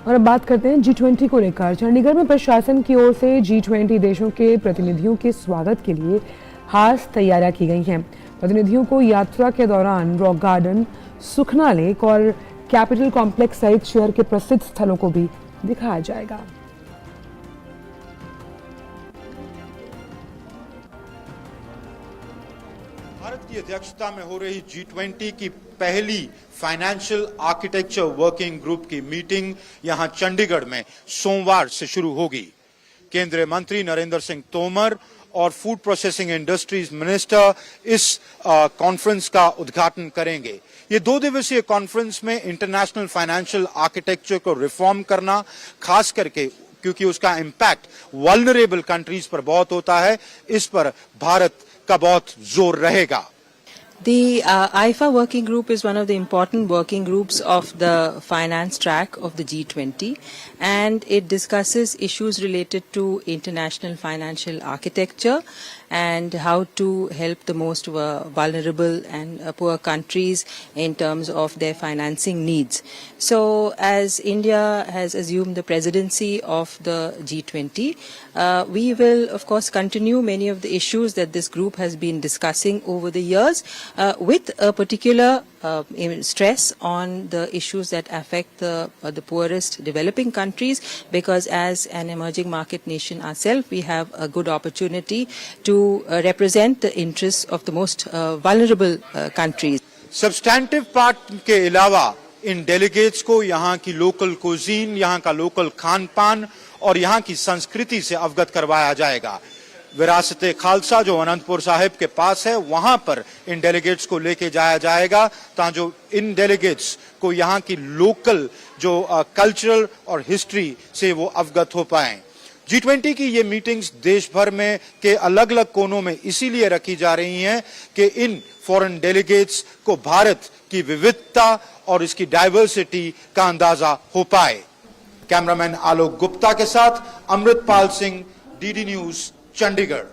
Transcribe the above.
और अब बात करते हैं G20 को लेकर। चंडीगढ़ में प्रशासन की ओर से G20 देशों के प्रतिनिधियों के स्वागत के लिए खास तैयारियां की गई हैं। प्रतिनिधियों को यात्रा के दौरान रॉक गार्डन, सुखना लेक और कैपिटल कॉम्प्लेक्स सहित शहर के प्रसिद्ध स्थलों को भी दिखाया जाएगा। भारत की अध्यक्षता में हो रही G20 की पहली फाइनेंशियल आर्किटेक्चर वर्किंग ग्रुप की मीटिंग यहां चंडीगढ़ में सोमवार से शुरू होगी। केंद्रीय मंत्री नरेंद्र सिंह तोमर और फूड प्रोसेसिंग इंडस्ट्रीज मिनिस्टर इस कॉन्फ्रेंस का उद्घाटन करेंगे। ये 2 दिवसीय कॉन्फ्रेंस में इंटरनेशनल फाइनेंशियल आर्किटेक्चर को रिफॉर्म करना, खास करके क्योंकि उसका इम्पैक्ट वल्नरेबल कंट्रीज पर बहुत होता है, इस पर भारत का बहुत जोर रहेगा। The IFA working group is one of the important working groups of the finance track of the G20, and it discusses issues related to international financial architecture and how to help the most vulnerable and poor countries in terms of their financing needs. So, as India has assumed the presidency of the G20, we will, of course, continue many of the issues that this group has been discussing over the years, with a particular stress on the issues that affect the poorest developing countries, because as an emerging market nation ourselves, we have a good opportunity to represent the interests of the most vulnerable countries. Substantive part के अलावा इन delegates को यहाँ की local cuisine, यहाँ का local Khan पान और यहाँ की संस्कृति से अवगत करवाया जाएगा। विरासत खालसा जो अनंतपुर साहिब के पास है, वहां पर इन डेलीगेट्स को लेके जाया जाएगा ताकि जो इन डेलीगेट्स को यहाँ की लोकल जो कल्चरल और हिस्ट्री से वो अवगत हो पाएं। G20 की ये मीटिंग्स देश भर में के अलग अलग कोनों में इसीलिए रखी जा रही हैं कि इन फॉरेन डेलीगेट्स को भारत की विविधता और इसकी डाइवर्सिटी का अंदाजा हो पाए। कैमरामैन आलोक गुप्ता के साथ अमृतपाल सिंह, DD न्यूज, चंडीगढ़।